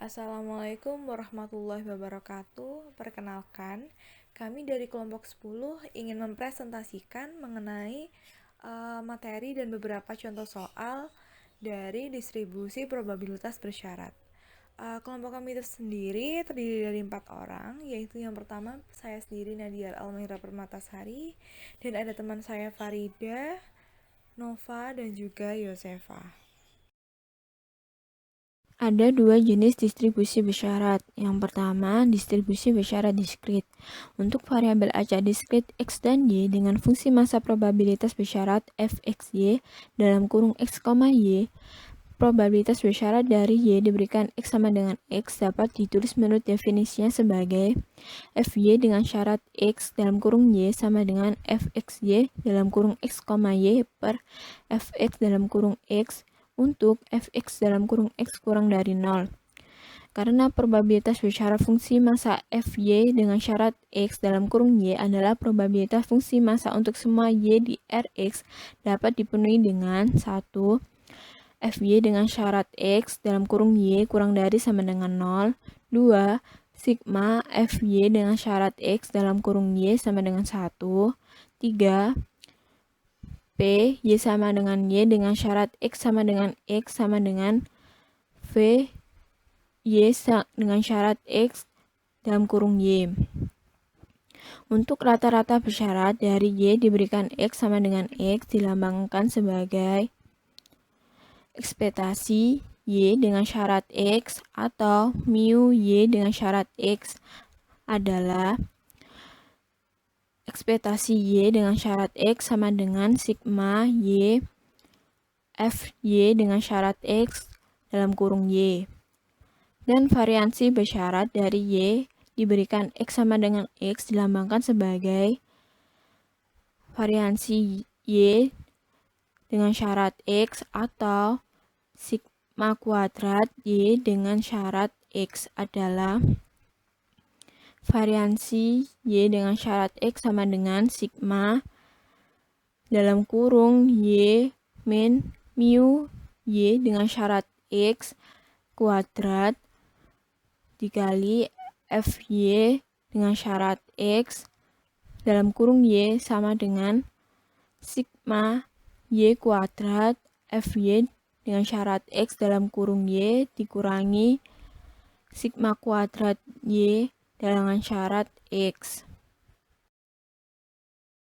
Assalamualaikum warahmatullahi wabarakatuh. Perkenalkan, kami dari kelompok 10 ingin mempresentasikan mengenai materi dan beberapa contoh soal dari distribusi probabilitas bersyarat. Kelompok kami tersendiri terdiri dari 4 orang, yaitu yang pertama saya sendiri Nadia Almira Permatasari, dan ada teman saya Farida, Nova, dan juga Yosefa. Ada dua jenis distribusi bersyarat. Yang pertama, distribusi bersyarat diskrit. Untuk variabel acak diskrit X dan Y dengan fungsi massa probabilitas bersyarat fxy dalam kurung X, Y, probabilitas bersyarat dari Y diberikan X sama dengan X dapat ditulis menurut definisinya sebagai Fy dengan syarat X dalam kurung Y sama dengan Fxy dalam kurung X, Y per Fx dalam kurung X untuk Fx dalam kurung X kurang dari 0. Karena probabilitas bersyarat fungsi massa Fy dengan syarat X dalam kurung Y adalah probabilitas fungsi massa untuk semua Y di Rx dapat dipenuhi dengan 1. Fy dengan syarat X dalam kurung Y kurang dari sama dengan 0. 2. Sigma Fy dengan syarat X dalam kurung Y sama dengan 1. 3. P, Y sama dengan Y dengan syarat X sama dengan X sama dengan V, Y dengan syarat X dalam kurung Y. Untuk rata-rata bersyarat dari Y diberikan X sama dengan X dilambangkan sebagai ekspektasi Y dengan syarat X atau mu Y dengan syarat X adalah ekspektasi Y dengan syarat X sama dengan sigma Y Fy dengan syarat X dalam kurung Y. Dan variansi bersyarat dari Y diberikan X sama dengan X dilambangkan sebagai variansi Y dengan syarat X atau sigma kuadrat Y dengan syarat X adalah variansi Y dengan syarat X sama dengan sigma dalam kurung Y min mu Y dengan syarat X kuadrat dikali Fy dengan syarat X dalam kurung Y sama dengan sigma Y kuadrat Fy dengan syarat X dalam kurung Y dikurangi sigma kuadrat Y dengan syarat X.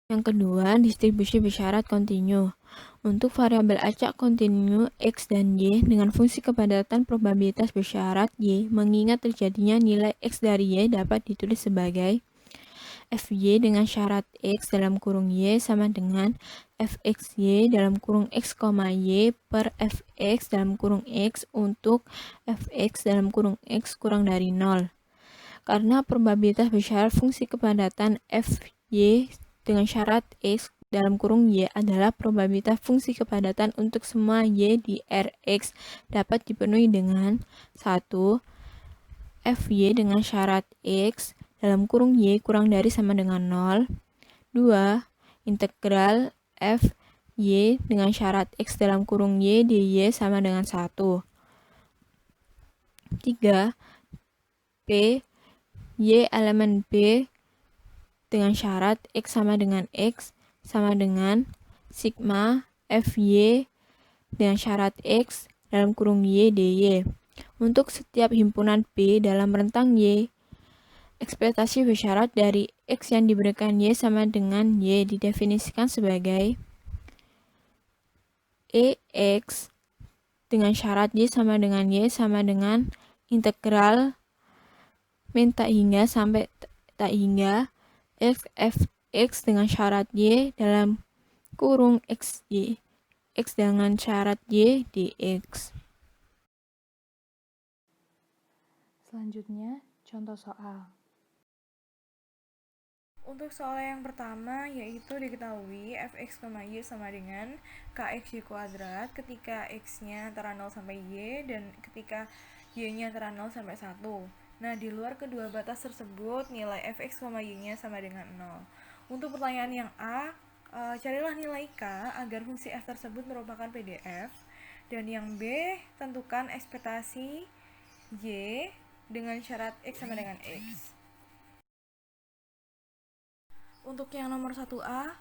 Yang kedua, distribusi bersyarat kontinu. Untuk variabel acak kontinu X dan Y dengan fungsi kepadatan probabilitas bersyarat Y, mengingat terjadinya nilai X dari Y dapat ditulis sebagai Fy dengan syarat X dalam kurung Y sama dengan Fxy dalam kurung X, Y per Fx dalam kurung X untuk Fx dalam kurung X kurang dari 0. Karena probabilitas bersyarat fungsi kepadatan Fy dengan syarat X dalam kurung Y adalah probabilitas fungsi kepadatan untuk semua Y di Rx dapat dipenuhi dengan 1. Fy dengan syarat X dalam kurung Y kurang dari sama dengan 0. 2. Integral Fy dengan syarat X dalam kurung Y dy sama dengan 1. 3. P, Y elemen B dengan syarat X sama dengan X sama dengan sigma Fy dengan syarat X dalam kurung Y dy. Untuk setiap himpunan P dalam rentang Y, ekspektasi bersyarat dari X yang diberikan Y sama dengan Y didefinisikan sebagai EX dengan syarat Y sama dengan integral min tak hingga sampai tak hingga X Fx dengan syarat Y dalam kurung XY X dengan syarat Y dx. Selanjutnya, contoh soal. Untuk soal yang pertama yaitu diketahui fx, y sama dengan kxy kuadrat ketika x-nya antara 0 sampai y dan ketika y-nya antara 0 sampai 1. Nah, di luar kedua batas tersebut nilai fx, y-nya sama dengan 0. Untuk pertanyaan yang A, carilah nilai K agar fungsi f tersebut merupakan PDF. Dan yang B, tentukan ekspektasi Y dengan syarat X sama dengan X. Untuk yang nomor 1A,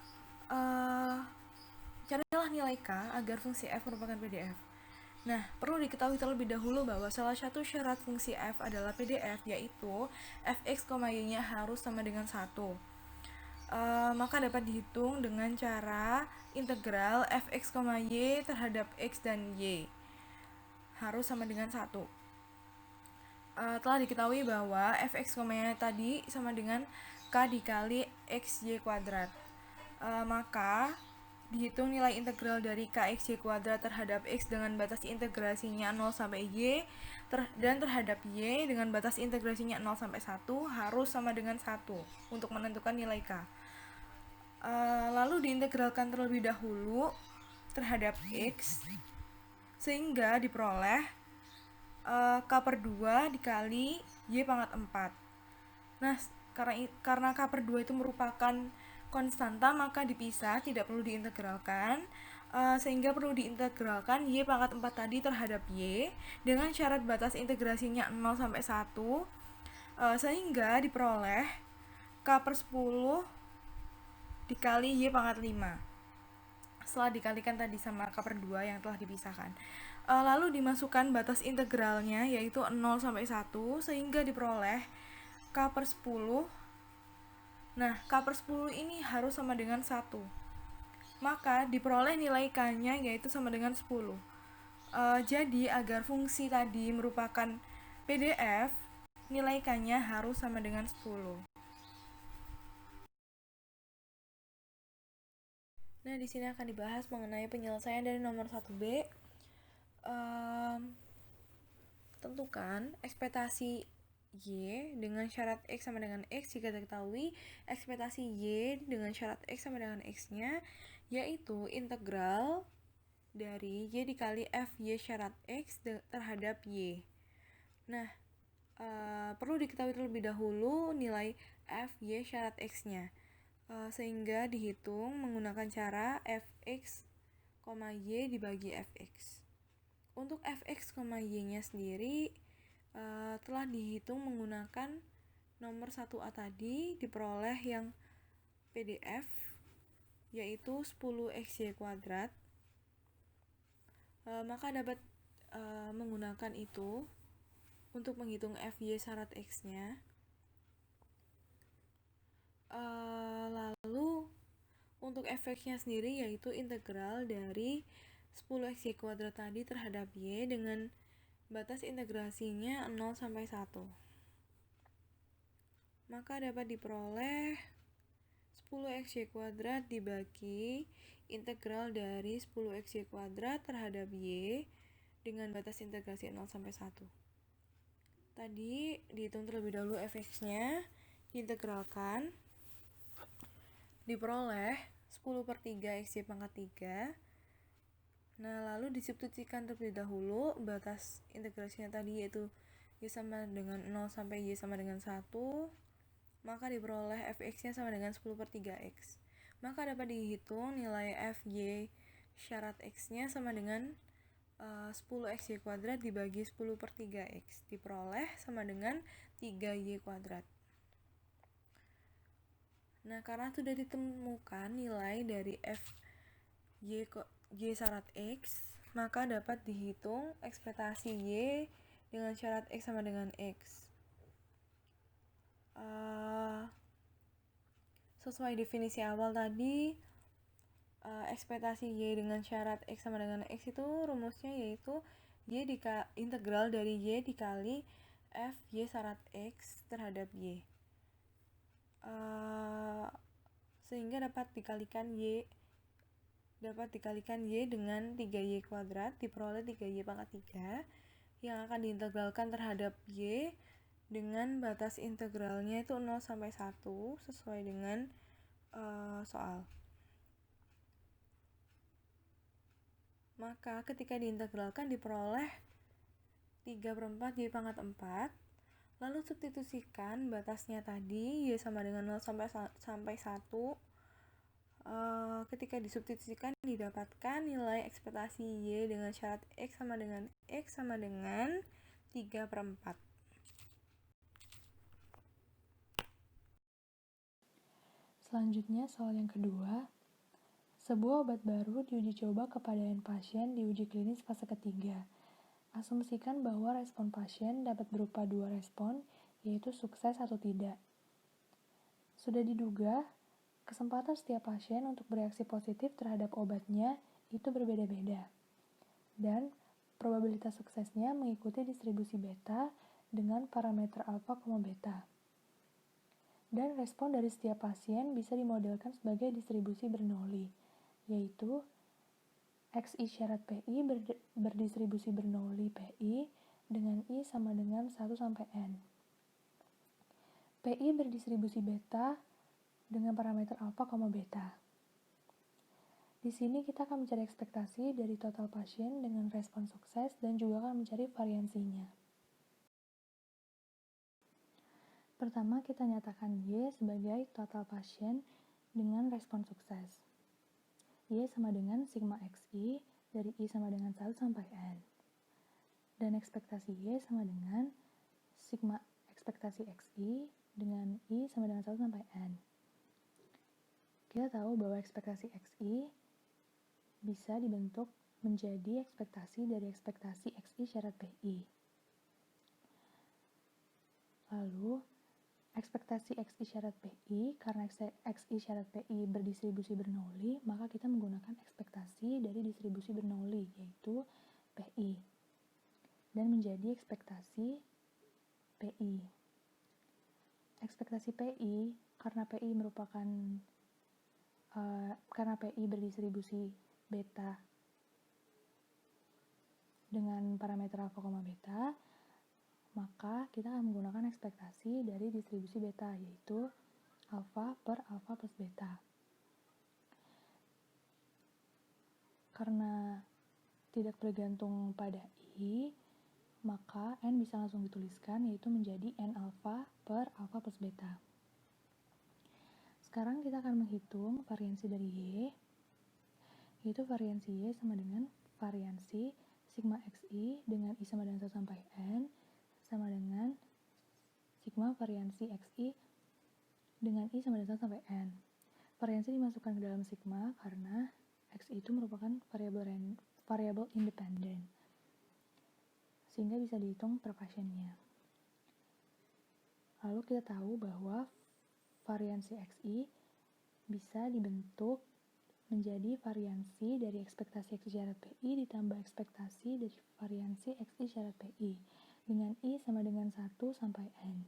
carilah nilai K agar fungsi f merupakan PDF. Nah, perlu diketahui terlebih dahulu bahwa salah satu syarat fungsi f adalah PDF, yaitu fx, y-nya harus sama dengan 1. Maka dapat dihitung dengan cara integral fx, y terhadap x dan y harus sama dengan 1. Telah diketahui bahwa fx, y tadi sama dengan k dikali xy kuadrat. Maka dihitung nilai integral dari kxy kuadrat terhadap x dengan batas integrasinya 0 sampai y dan terhadap y dengan batas integrasinya 0 sampai 1 harus sama dengan 1 untuk menentukan nilai k. Lalu diintegralkan terlebih dahulu terhadap x sehingga diperoleh k per 2 dikali y pangkat 4. Nah, karena k per 2 itu merupakan konstanta, maka dipisah, tidak perlu diintegralkan, sehingga perlu diintegralkan y pangkat 4 tadi terhadap y dengan syarat batas integrasinya 0 sampai 1, sehingga diperoleh k per 10 dikali y pangkat 5 setelah dikalikan tadi sama k per 2 yang telah dipisahkan. Lalu dimasukkan batas integralnya yaitu 0 sampai 1 sehingga diperoleh k per 10. Nah, k per 10 ini harus sama dengan 1. Maka diperoleh nilai k-nya yaitu sama dengan 10. Jadi agar fungsi tadi merupakan PDF, nilai k-nya harus sama dengan 10. Nah, di sini akan dibahas mengenai penyelesaian dari nomor 1B. Tentukan ekspektasi Y dengan syarat X sama dengan X jika diketahui ekspektasi Y dengan syarat X sama dengan X-nya yaitu integral dari Y dikali F Y syarat X terhadap Y. Nah, perlu diketahui terlebih dahulu nilai F Y syarat X-nya, sehingga dihitung menggunakan cara Fx, Y dibagi Fx. Untuk Fx, Y-nya sendiri telah dihitung menggunakan nomor 1A tadi, diperoleh yang PDF yaitu 10xy kuadrat. Maka dapat menggunakan itu untuk menghitung fy syarat x-nya. Lalu untuk fx-nya sendiri yaitu integral dari 10xy kuadrat tadi terhadap y dengan batas integrasinya 0 sampai 1. Maka dapat diperoleh 10xy kuadrat dibagi integral dari 10xy kuadrat terhadap y dengan batas integrasi 0 sampai 1. Tadi dihitung terlebih dahulu fx-nya, diintegralkan, diperoleh 10 per 3 xy pangkat 3. Nah, lalu disubstitusikan terlebih dahulu batas integrasinya tadi yaitu y sama dengan 0 sampai y sama dengan 1. Maka diperoleh fx-nya sama dengan 10 per 3x. Maka dapat dihitung nilai fy syarat x-nya sama dengan 10xy kuadrat dibagi 10 per 3x. Diperoleh sama dengan 3y kuadrat. Nah, karena sudah ditemukan nilai dari fy syarat x, maka dapat dihitung ekspektasi y dengan syarat x sama dengan x. Sesuai definisi awal tadi, ekspektasi y dengan syarat x sama dengan x itu rumusnya yaitu integral dari y dikali f y syarat x terhadap y. Sehingga dapat dikalikan y dengan 3y kuadrat, diperoleh 3y pangkat 3 yang akan diintegralkan terhadap y dengan batas integralnya itu 0 sampai 1 sesuai dengan soal. Maka ketika diintegralkan diperoleh 3 per 4 y pangkat 4. Lalu substitusikan batasnya tadi y sama dengan 0 sampai 1. Ketika disubstitusikan didapatkan nilai ekspektasi y dengan syarat x sama dengan 3/4. Selanjutnya, soal yang kedua, sebuah obat baru diuji coba kepada pasien di uji klinis fase ketiga. Asumsikan bahwa respon pasien dapat berupa dua respon, yaitu sukses atau tidak. Sudah diduga, kesempatan setiap pasien untuk bereaksi positif terhadap obatnya itu berbeda-beda. Dan probabilitas suksesnya mengikuti distribusi beta dengan parameter alfa, beta. Dan respon dari setiap pasien bisa dimodelkan sebagai distribusi Bernoulli, yaitu XI syarat PI berdistribusi Bernoulli PI dengan I sama dengan 1 sampai N. PI berdistribusi beta dengan parameter alfa, beta. Di sini kita akan mencari ekspektasi dari total pasien dengan respon sukses dan juga akan mencari variansinya. Pertama, kita nyatakan Y sebagai total pasien dengan respon sukses. Y sama dengan sigma XI dari I sama dengan 1 sampai N. Dan ekspektasi Y sama dengan sigma ekspektasi XI dengan I sama dengan 1 sampai N. Kita tahu bahwa ekspektasi XI bisa dibentuk menjadi ekspektasi dari ekspektasi XI syarat PI. Lalu, ekspektasi XI syarat PI, karena XI syarat PI berdistribusi Bernoulli, maka kita menggunakan ekspektasi dari distribusi Bernoulli, yaitu PI. Dan menjadi ekspektasi PI. Ekspektasi PI, karena PI merupakan karena PI berdistribusi beta dengan parameter alfa, beta, maka kita akan menggunakan ekspektasi dari distribusi beta, yaitu alfa per alfa plus beta. Karena tidak bergantung pada I, maka N bisa langsung dituliskan, yaitu menjadi N alfa per alfa plus beta. Sekarang kita akan menghitung variansi dari Y, yaitu variansi Y sama dengan variansi sigma XI dengan I sama dengan 1 sampai N, sama dengan sigma variansi XI dengan I sama dengan 1 sampai N. Variansi dimasukkan ke dalam sigma karena XI itu merupakan variabel independen, sehingga bisa dihitung per pasiennya. Lalu kita tahu bahwa variansi XI bisa dibentuk menjadi variansi dari ekspektasi XI syarat PI ditambah ekspektasi dari variansi XI syarat PI dengan I sama dengan 1 sampai N.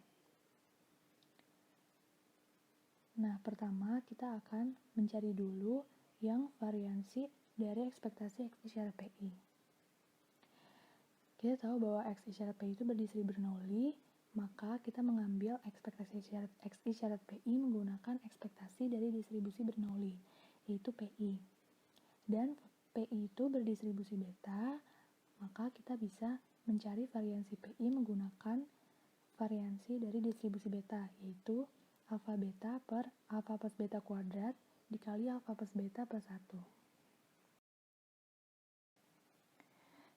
Nah, pertama kita akan mencari dulu yang variansi dari ekspektasi XI syarat PI. Kita tahu bahwa XI syarat PI itu berdistribusi Bernoulli, maka kita mengambil ekspektasi XI syarat PI menggunakan ekspektasi dari distribusi Bernoulli, yaitu PI. Dan PI itu berdistribusi beta, maka kita bisa mencari variansi PI menggunakan variansi dari distribusi beta, yaitu alfa beta per alfa plus beta kuadrat dikali alfa plus beta plus 1.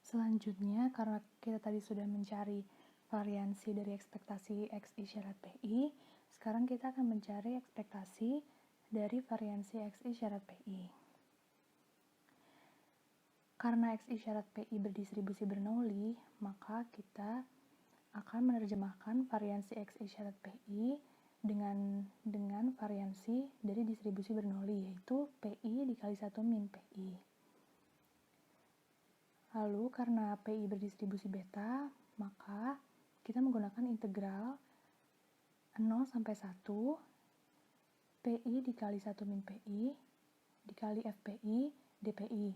Selanjutnya, karena kita tadi sudah mencari variansi dari ekspektasi XI syarat PI, sekarang kita akan mencari ekspektasi dari variansi XI syarat PI. Karena XI syarat PI berdistribusi Bernoulli, maka kita akan menerjemahkan variansi XI syarat PI dengan variansi dari distribusi Bernoulli, yaitu PI dikali 1 min PI. Lalu, karena PI berdistribusi beta, maka kita menggunakan integral 0 sampai 1 PI dikali 1 min PI dikali FPI DPI.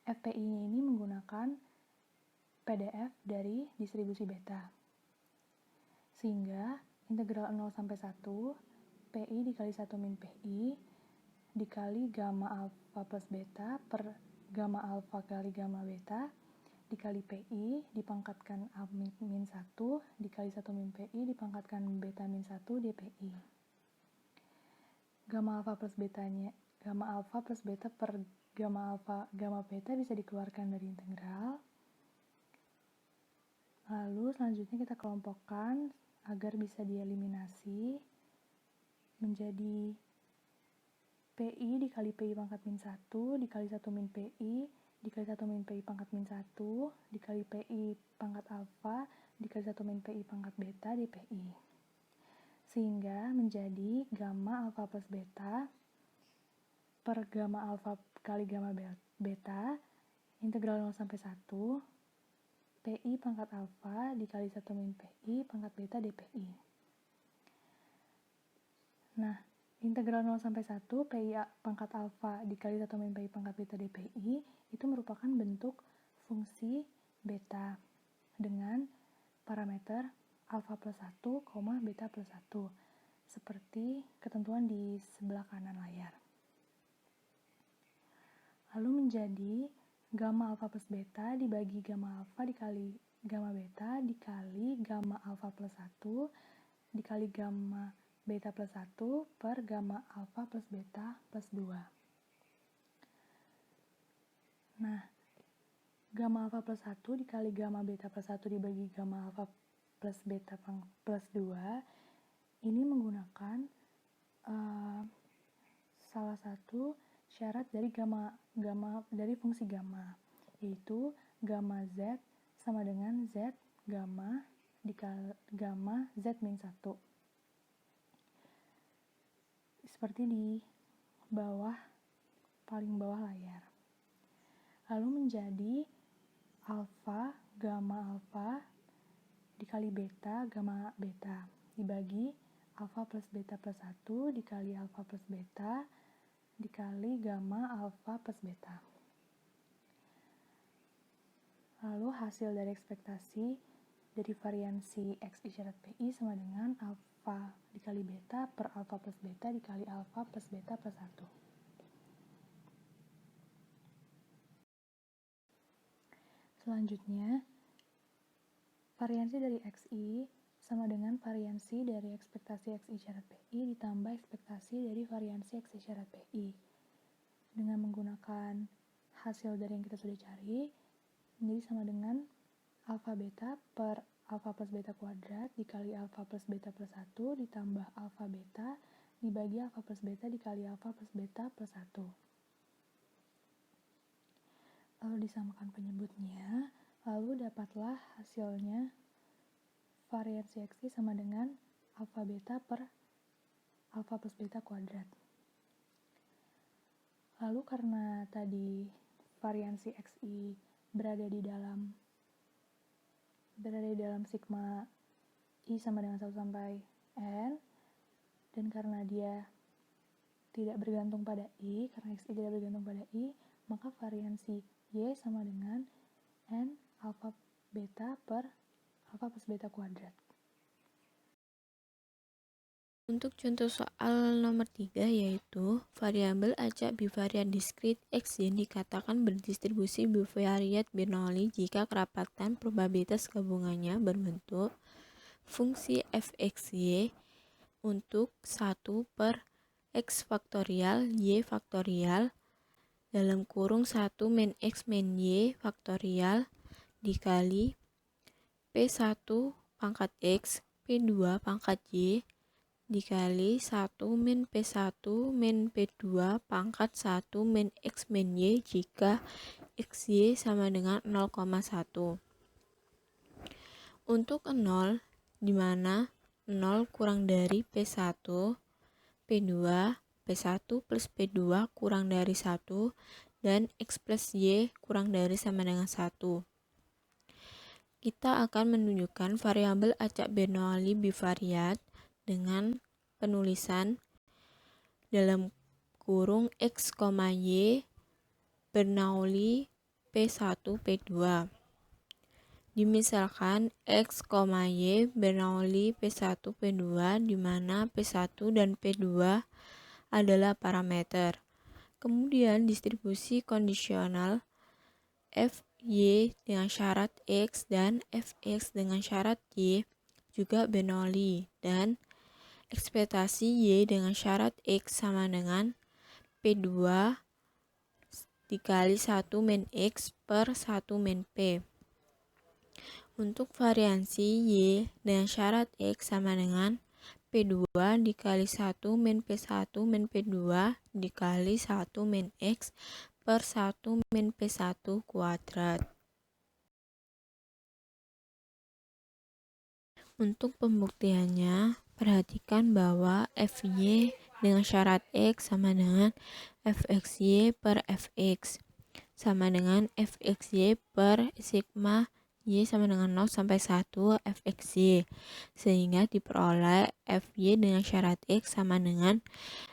FPI-nya ini menggunakan PDF dari distribusi beta. Sehingga integral 0 sampai 1 PI dikali 1 min PI dikali gamma alfa plus beta per gamma alfa kali gamma beta dikali PI dipangkatkan A min 1 dikali 1 min PI dipangkatkan beta min 1 DPI. Gamma alfa plus beta per gamma beta bisa dikeluarkan dari integral. Lalu selanjutnya kita kelompokkan agar bisa dieliminasi menjadi PI dikali PI pangkat min 1 dikali 1 min PI dikali 1 min PI pangkat min 1 dikali PI pangkat alfa dikali 1 min PI pangkat beta dPI. Sehingga menjadi gamma alfa plus beta per gamma alfa kali gamma beta integral 0 sampai 1 PI pangkat alfa dikali 1 min PI pangkat beta dPI. Nah, integral 0 sampai 1 PI pangkat alfa dikali 1 min PI pangkat beta dPI itu merupakan bentuk fungsi beta dengan parameter alfa plus 1, beta plus 1 seperti ketentuan di sebelah kanan layar. Lalu menjadi gamma alfa plus beta dibagi gamma alfa dikali gamma beta dikali gamma alfa plus 1 dikali gamma beta plus 1 per gamma alfa plus beta plus 2. Nah, gamma alfa plus 1 dikali gamma beta plus 1 dibagi gamma alfa plus beta plus 2 ini menggunakan salah satu syarat dari dari fungsi gamma, yaitu gamma z sama dengan z gamma dikali gamma z min 1. Seperti di paling bawah layar. Lalu menjadi gamma alfa dikali beta gamma beta dibagi alfa plus beta plus 1 dikali alfa plus beta dikali gamma alfa plus beta. Lalu hasil dari ekspektasi dari variansi X isyarat PI sama dengan alfa dikali beta per alfa plus beta dikali alfa plus beta plus 1. Selanjutnya, variansi dari XI sama dengan variansi dari ekspektasi X isyarat PI ditambah ekspektasi dari variansi X isyarat PI. Dengan menggunakan hasil dari yang kita sudah cari, menjadi sama dengan alfa beta per alfa plus beta kuadrat dikali alfa plus beta plus 1 ditambah alfa beta dibagi alfa plus beta dikali alfa plus beta plus 1. Lalu disamakan penyebutnya, lalu dapatlah hasilnya variansi XI sama dengan alfa beta per alfa plus beta kuadrat. Lalu karena tadi variansi XI berada di dalam sigma I sama dengan 1 sampai N, dan karena dia tidak bergantung pada I, karena XI tidak bergantung pada I, maka variansi Y sama dengan N alfa beta per alfa plus beta kuadrat. Untuk contoh soal nomor 3 yaitu variabel acak bivariat diskrit Xy dikatakan berdistribusi bivariat Bernoulli jika kerapatan probabilitas gabungannya berbentuk fungsi fxy untuk 1 per x faktorial y faktorial dalam kurung 1 min x min y faktorial dikali P1 pangkat x P2 pangkat y dikali 1 min P1 min P2 pangkat 1 min X min Y jika XY sama dengan 0,1. Untuk 0, di mana 0 kurang dari P1, P2, P1 plus P2 kurang dari 1, dan X plus Y kurang dari sama dengan 1. Kita akan menunjukkan variabel acak Bernoulli bivariat dengan penulisan dalam kurung X, Y Bernoulli P1 P2. Dimisalkan X, Y Bernoulli P1 P2 di mana P1 dan P2 adalah parameter. Kemudian distribusi kondisional Fy dengan syarat X dan Fx dengan syarat Y juga Bernoulli, dan ekspektasi Y dengan syarat X sama dengan P2 dikali 1 min X per 1 min P. Untuk variansi Y dengan syarat X sama dengan P2 dikali 1 min P1 min P2 dikali 1 min X per 1 min P1 kuadrat. Untuk pembuktiannya, perhatikan bahwa Fy dengan syarat X sama dengan Fxy per Fx sama dengan Fxy per sigma Y sama dengan 0 sampai 1 Fxy, sehingga diperoleh Fy dengan syarat X sama dengan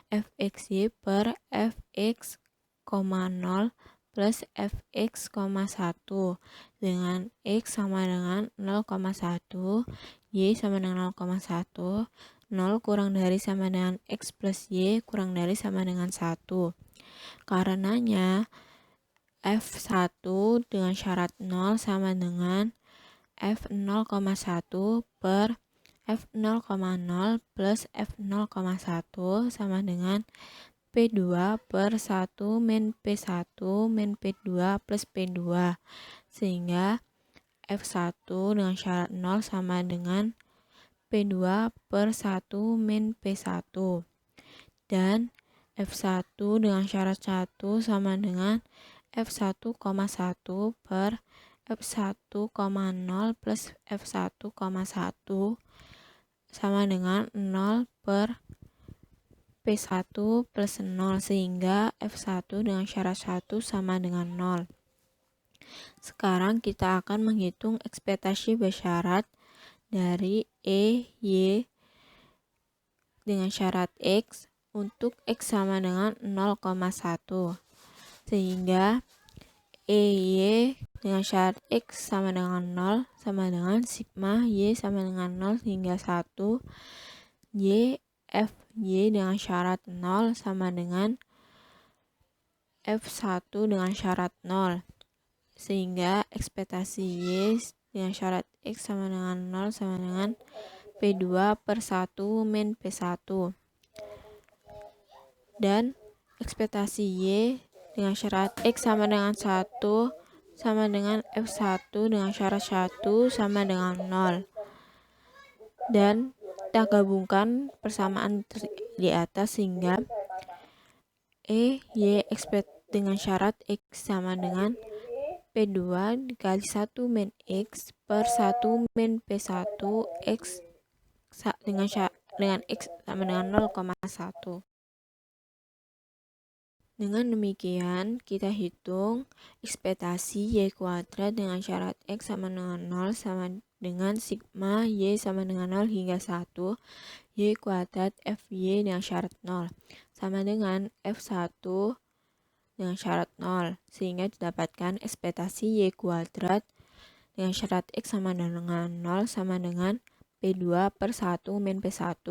Fxy per Fx, 0 plus Fx, 1 dengan X sama dengan 0,1, Y sama dengan 0,1, 0 kurang dari sama dengan X plus Y kurang dari sama dengan 1. Karenanya F1 dengan syarat 0 sama dengan F0,1 per F0,0 plus F0,1 sama dengan P2 per 1 min P1 min P2 plus P2, sehingga F1 dengan syarat 0 sama dengan P2 per 1 min P1, dan F1 dengan syarat 1 sama dengan F1,1 per F1,0 plus F1,1 sama dengan 0 per P1 plus 0, sehingga F1 dengan syarat 1 sama dengan 0. Sekarang kita akan menghitung ekspektasi bersyarat dari E, Y dengan syarat X untuk X sama dengan 0,1. Sehingga Y dengan syarat X sama dengan 0 sama dengan sigma Y sama dengan 0 hingga 1. Fy dengan syarat 0 sama dengan F1 dengan syarat 0, sehingga ekspektasi Y dengan syarat X sama dengan 0 sama dengan P2 per 1 min P1, dan ekspektasi Y dengan syarat X sama dengan 1 sama dengan F1 dengan syarat 1 sama dengan 0. Dan kita gabungkan persamaan di atas sehingga Y dengan syarat X sama dengan P2 dikali 1 min X per 1 min P1 X dengan X sama dengan 0,1. Dengan demikian, kita hitung ekspektasi Y kuadrat dengan syarat X sama dengan 0 sama dengan sigma Y sama dengan 0 hingga 1, Y kuadrat Fy dengan syarat 0 sama dengan F1 dengan syarat 0, sehingga didapatkan ekspektasi Y kuadrat dengan syarat X sama dengan 0 sama dengan P2 per 1 min P1,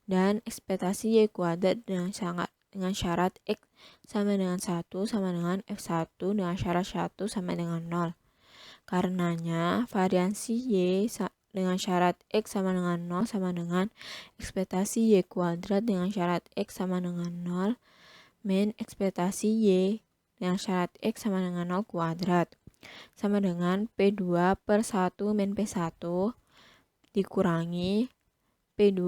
dan ekspektasi Y kuadrat dengan syarat X sama dengan 1 sama dengan F1 dengan syarat 1 sama dengan 0. Karenanya variansi Y dengan syarat X sama dengan 0 sama dengan ekspektasi Y kuadrat dengan syarat X sama dengan 0 min ekspektasi Y dengan syarat X sama dengan 0 kuadrat sama dengan P2 per 1 min P1 dikurangi P2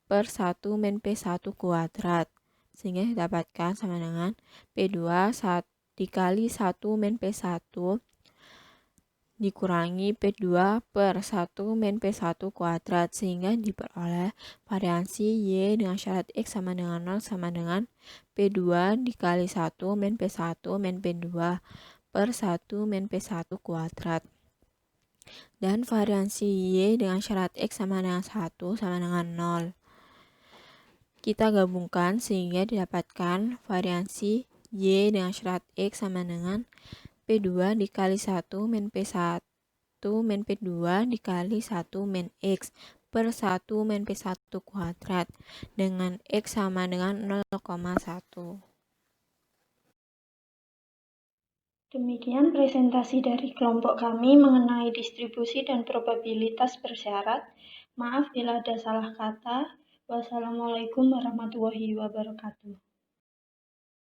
per 1 min P1 kuadrat, sehingga didapatkan sama dengan P2 dikali 1 min P1 dikurangi P2 per 1 min P1 kuadrat, sehingga diperoleh variansi Y dengan syarat X sama dengan 0 sama dengan P2 dikali 1 min P1 min P2 per 1 min P1 kuadrat. Dan variansi Y dengan syarat X sama dengan 1 sama dengan 0. Kita gabungkan sehingga didapatkan variansi Y dengan syarat X sama dengan P2 dikali 1 min P1 min P2 dikali 1 min X per 1 min P1 kuadrat dengan X sama dengan 0,1. Demikian presentasi dari kelompok kami mengenai distribusi dan probabilitas bersyarat. Maaf bila ada salah kata. Wassalamualaikum warahmatullahi wabarakatuh.